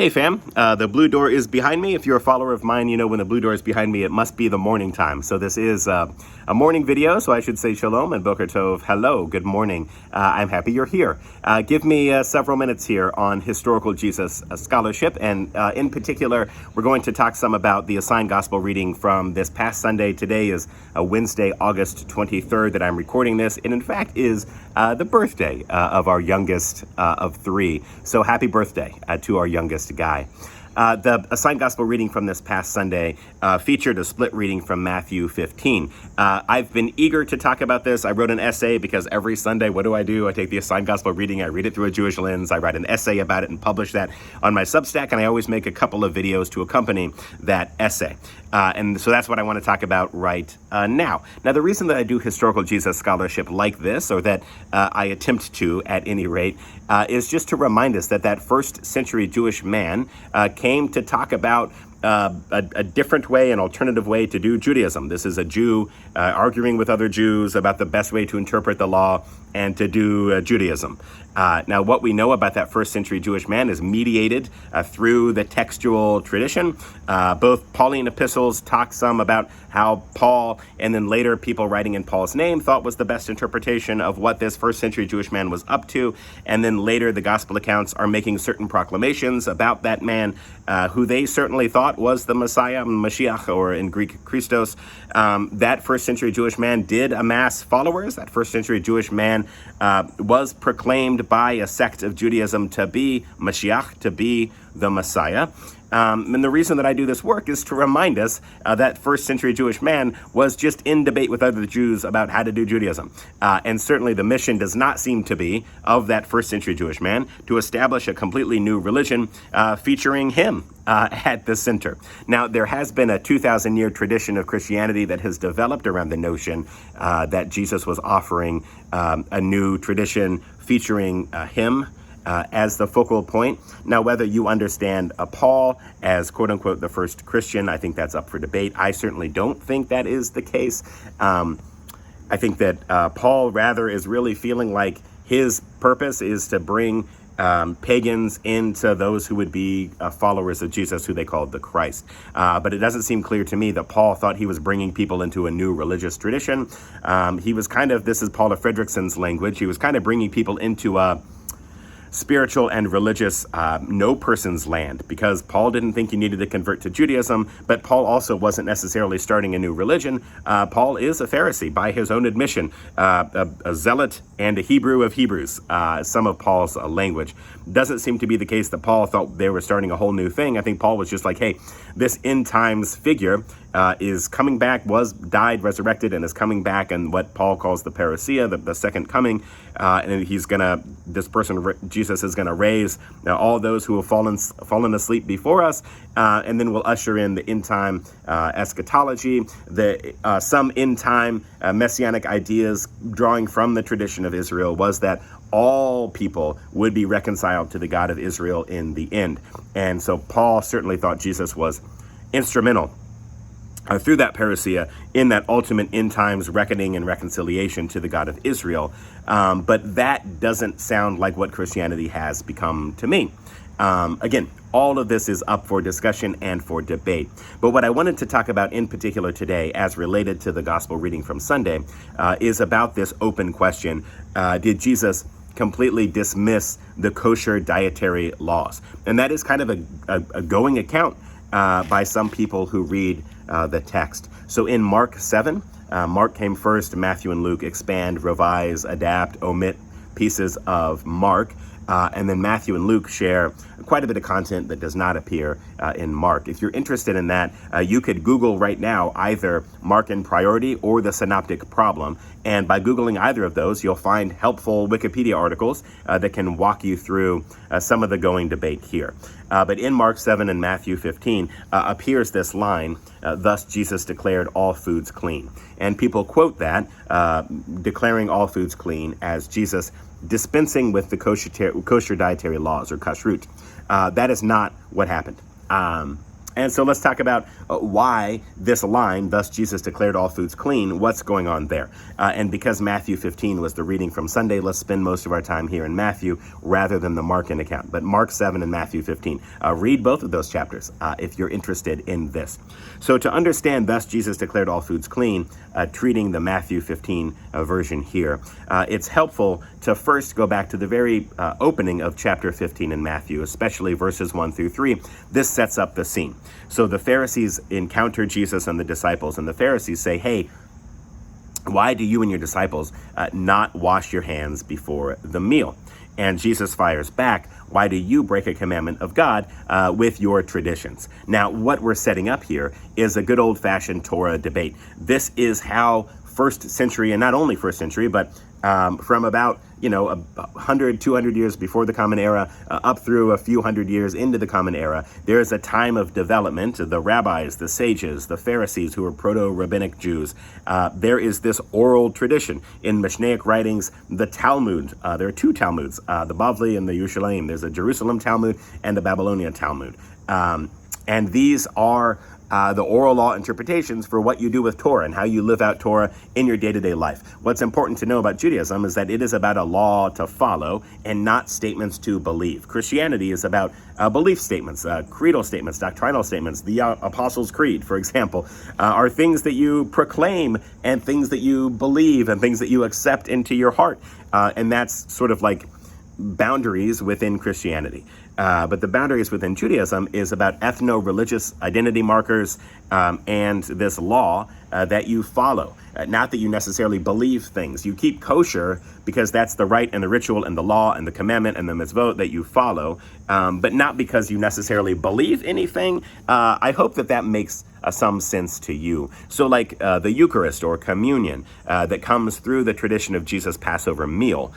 Hey fam, the blue door is behind me. If you're a follower of mine, you know when the blue door is behind me, it must be the morning time. So this is a morning video, so I should say shalom and boker tov. Hello, good morning. I'm happy you're here. Give me several minutes here on historical Jesus scholarship, and in particular, we're going to talk some about the assigned gospel reading from this past Sunday. Today is Wednesday, August 23rd that I'm recording this, and in fact is the birthday of our youngest of three. So happy birthday to our youngest guy. The assigned gospel reading from this past Sunday featured a split reading from Matthew 15. I've been eager to talk about this. I wrote an essay because every Sunday, what do? I take the assigned gospel reading, I read it through a Jewish lens, I write an essay about it and publish that on my Substack, and I always make a couple of videos to accompany that essay. And so that's what I want to talk about right now. Now, the reason that I do historical Jesus scholarship like this, or that I attempt to at any rate, is just to remind us that that first century Jewish man came to talk about a different way, an alternative way to do Judaism. This is a Jew arguing with other Jews about the best way to interpret the law and to do Judaism. Now, what we know about that first century Jewish man is mediated through the textual tradition. Both Pauline epistles talk some about how Paul, and then later people writing in Paul's name, thought was the best interpretation of what this first century Jewish man was up to. And then later the gospel accounts are making certain proclamations about that man who they certainly thought was the Messiah, Mashiach, or in Greek, Christos. That first century Jewish man did amass followers. That first century Jewish man was proclaimed by a sect of Judaism to be Mashiach, to be the Messiah. And the reason that I do this work is to remind us that first century Jewish man was just in debate with other Jews about how to do Judaism. And certainly the mission does not seem to be, of that first century Jewish man, to establish a completely new religion featuring him at the center. Now, there has been a 2,000-year tradition of Christianity that has developed around the notion that Jesus was offering a new tradition featuring him as the focal point. Now, whether you understand Paul as quote-unquote the first Christian, I think that's up for debate. I certainly don't think that is the case. I think that Paul rather is really feeling like his purpose is to bring pagans into those who would be followers of Jesus, who they called the Christ. But it doesn't seem clear to me that Paul thought he was bringing people into a new religious tradition. He was kind of, this is Paula Fredrickson's language, he was kind of bringing people into a spiritual and religious no person's land, because Paul didn't think he needed to convert to Judaism, but Paul also wasn't necessarily starting a new religion. Paul is a Pharisee by his own admission, a zealot and a Hebrew of Hebrews, some of Paul's language. Doesn't seem to be the case that Paul thought they were starting a whole new thing. I think Paul was just like, hey, this end times figure is coming back, died, resurrected, and is coming back, and what Paul calls the parousia, the second coming, and Jesus is gonna raise all those who have fallen asleep before us, and then we'll usher in the end time eschatology, some end time messianic ideas drawing from the tradition of Israel was that all people would be reconciled to the God of Israel in the end. And so Paul certainly thought Jesus was instrumental through that parousia in that ultimate end times reckoning and reconciliation to the God of Israel. But that doesn't sound like what Christianity has become to me. Again, all of this is up for discussion and for debate. But what I wanted to talk about in particular today, as related to the gospel reading from Sunday, is about this open question. Did Jesus completely dismiss the kosher dietary laws? And that is kind of a going account by some people who read the text. So in Mark 7, Mark came first, Matthew and Luke expand, revise, adapt, omit pieces of Mark, and then Matthew and Luke share quite a bit of content that does not appear in Mark. If you're interested in that, you could Google right now either Mark in Priority or the Synoptic Problem, and by Googling either of those, you'll find helpful Wikipedia articles that can walk you through some of the going debate here. But in Mark 7 and Matthew 15 appears this line, thus Jesus declared all foods clean. And people quote that, declaring all foods clean, as Jesus dispensing with the kosher dietary laws, or kashrut. That is not what happened. And so let's talk about why this line, thus Jesus declared all foods clean, what's going on there. And because Matthew 15 was the reading from Sunday, let's spend most of our time here in Matthew rather than the Markan account. But Mark 7 and Matthew 15. Read both of those chapters if you're interested in this. So to understand, thus Jesus declared all foods clean, treating the Matthew 15 version here, it's helpful to first go back to the very opening of chapter 15 in Matthew, especially verses 1 through 3. This sets up the scene. So the Pharisees encounter Jesus and the disciples, and the Pharisees say, hey, why do you and your disciples not wash your hands before the meal? And Jesus fires back, why do you break a commandment of God with your traditions? Now, what we're setting up here is a good old-fashioned Torah debate. This is how first century, and not only first century, but from about 100, 200 years before the Common Era, up through a few hundred years into the Common Era, there is a time of development. The rabbis, the sages, the Pharisees, who are proto-rabbinic Jews, there is this oral tradition. In Mishnaic writings, the Talmud, there are two Talmuds, the Bavli and the Yerushalayim. There's a Jerusalem Talmud and the Babylonian Talmud. And these are the oral law interpretations for what you do with Torah and how you live out Torah in your day-to-day life. What's important to know about Judaism is that it is about a law to follow and not statements to believe. Christianity is about belief statements, creedal statements, doctrinal statements. The Apostles' Creed, for example, are things that you proclaim and things that you believe and things that you accept into your heart. And that's sort of like boundaries within Christianity. But the boundaries within Judaism is about ethno-religious identity markers and this law that you follow. Not that you necessarily believe things. You keep kosher because that's the rite and the ritual and the law and the commandment and the mitzvot that you follow, but not because you necessarily believe anything. I hope that makes some sense to you. So like the Eucharist or communion that comes through the tradition of Jesus' Passover meal,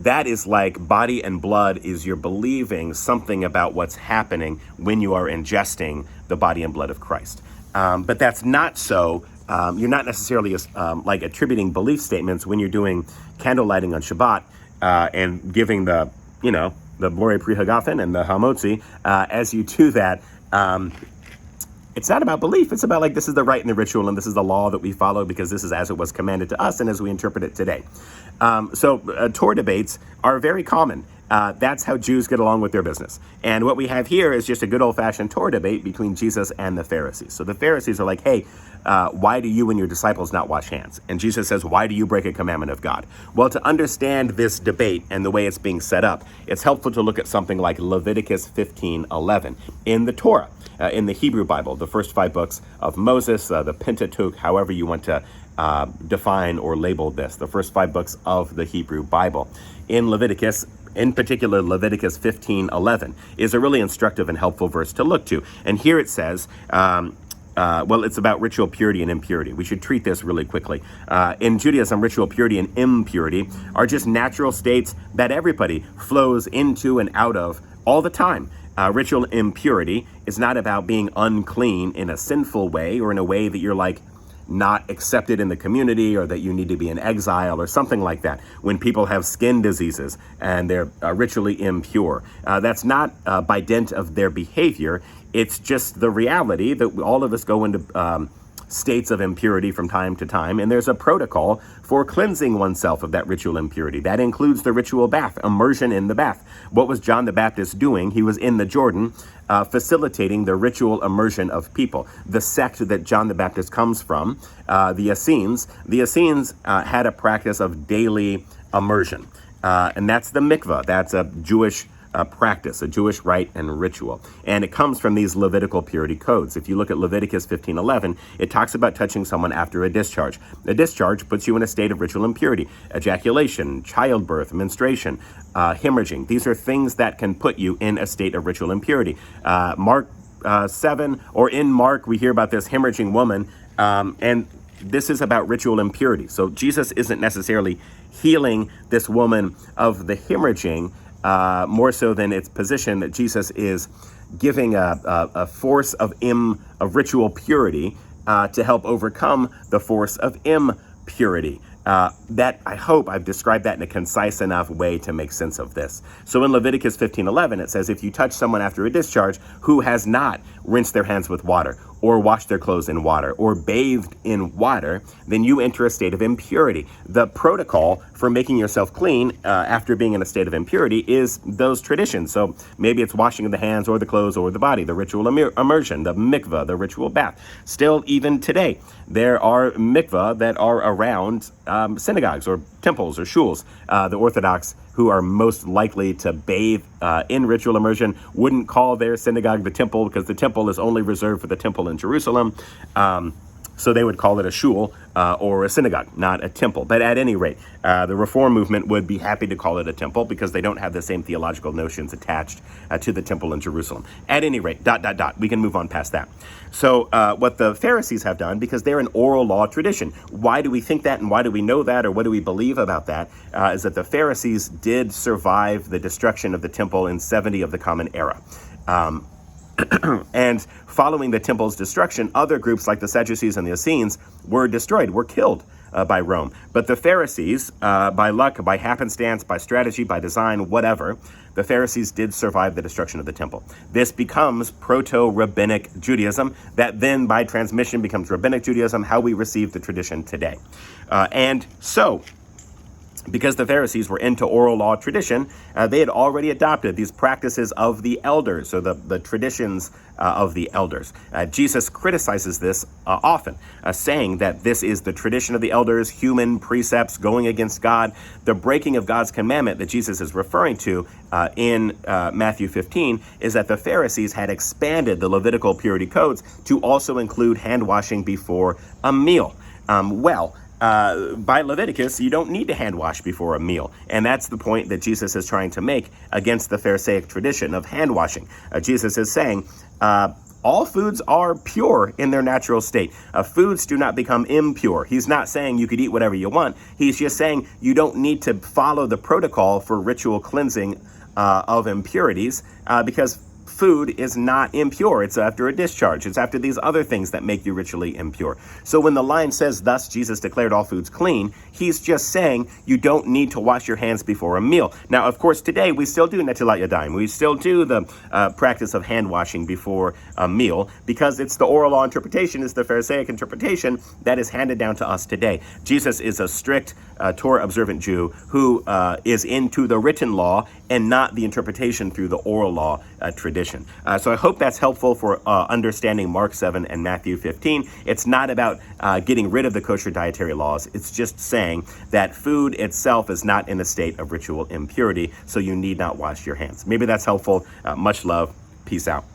that is like body and blood is you're believing something about what's happening when you are ingesting the body and blood of Christ. But that's not so. You're not necessarily like attributing belief statements when you're doing candle lighting on Shabbat and giving the Borei Pri Hagafen and the Hamotzi. As you do that, it's not about belief. It's about like this is the rite and the ritual and this is the law that we follow because this is as it was commanded to us and as we interpret it today. So Torah debates are very common. That's how Jews get along with their business. And what we have here is just a good old-fashioned Torah debate between Jesus and the Pharisees. So the Pharisees are like, hey, why do you and your disciples not wash hands? And Jesus says, why do you break a commandment of God? Well, to understand this debate and the way it's being set up, it's helpful to look at something like Leviticus 15:11 in the Torah, in the Hebrew Bible, the first 5 books of Moses, the Pentateuch, however you want to define or label this, the first 5 books of the Hebrew Bible. In Leviticus, in particular, Leviticus 15:11 is a really instructive and helpful verse to look to. And here it says, it's about ritual purity and impurity. We should treat this really quickly. In Judaism, ritual purity and impurity are just natural states that everybody flows into and out of all the time. Ritual impurity is not about being unclean in a sinful way or in a way that you're like not accepted in the community or that you need to be in exile or something like that. When people have skin diseases and they're ritually impure, that's not by dint of their behavior. It's just the reality that all of us go into states of impurity from time to time, and there's a protocol for cleansing oneself of that ritual impurity. That includes the ritual bath, immersion in the bath. What was John the Baptist doing? He was in the Jordan facilitating the ritual immersion of people. The sect that John the Baptist comes from, the Essenes, had a practice of daily immersion. And that's the mikvah. That's a Jewish practice, a Jewish rite and ritual. And it comes from these Levitical purity codes. If you look at Leviticus 15:11, it talks about touching someone after a discharge. A discharge puts you in a state of ritual impurity. Ejaculation, childbirth, menstruation, hemorrhaging. These are things that can put you in a state of ritual impurity. Mark 7, or in Mark, we hear about this hemorrhaging woman, and this is about ritual impurity. So Jesus isn't necessarily healing this woman of the hemorrhaging, more so than its position that Jesus is giving a force of ritual purity to help overcome the force of impurity. That I hope I've described that in a concise enough way to make sense of this. So in Leviticus 15:11, it says, if you touch someone after a discharge who has not rinsed their hands with water, or washed their clothes in water, or bathed in water, then you enter a state of impurity. The protocol for making yourself clean after being in a state of impurity is those traditions. So maybe it's washing of the hands or the clothes or the body, the ritual immersion, the mikvah, the ritual bath. Still, even today, there are mikvah that are around synagogues or temples or shuls. The Orthodox, who are most likely to bathe in ritual immersion, wouldn't call their synagogue the temple, because the temple is only reserved for the temple in Jerusalem. So they would call it a shul or a synagogue, not a temple. But at any rate, the Reform movement would be happy to call it a temple because they don't have the same theological notions attached to the temple in Jerusalem. At any rate, ... We can move on past that. So what the Pharisees have done, because they're an oral law tradition, why do we think that and why do we know that, or what do we believe about that, is that the Pharisees did survive the destruction of the temple in 70 of the Common Era. And following the temple's destruction, other groups like the Sadducees and the Essenes were destroyed, were killed by Rome. But the Pharisees, by luck, by happenstance, by strategy, by design, whatever, the Pharisees did survive the destruction of the temple. This becomes proto-rabbinic Judaism, that then by transmission becomes rabbinic Judaism, how we receive the tradition today. And so, because the Pharisees were into oral law tradition, they had already adopted these practices of the elders, or the traditions of the elders. Jesus criticizes this often, saying that this is the tradition of the elders, human precepts going against God. The breaking of God's commandment that Jesus is referring to in Matthew 15 is that the Pharisees had expanded the Levitical purity codes to also include hand washing before a meal. By Leviticus, you don't need to hand wash before a meal. And that's the point that Jesus is trying to make against the Pharisaic tradition of hand washing. Jesus is saying, all foods are pure in their natural state. Foods do not become impure. He's not saying you could eat whatever you want. He's just saying you don't need to follow the protocol for ritual cleansing of impurities, because food is not impure. It's after a discharge. It's after these other things that make you ritually impure. So when the line says, thus Jesus declared all foods clean, he's just saying you don't need to wash your hands before a meal. Now, of course, today we still do netilat yadayim. We still do the practice of hand washing before a meal, because it's the oral law interpretation, it's the Pharisaic interpretation that is handed down to us today. Jesus is a strict Torah observant Jew who is into the written law and not the interpretation through the oral law tradition. So I hope that's helpful for understanding Mark 7 and Matthew 15. It's not about getting rid of the kosher dietary laws. It's just saying that food itself is not in a state of ritual impurity, so you need not wash your hands. Maybe that's helpful. Much love. Peace out.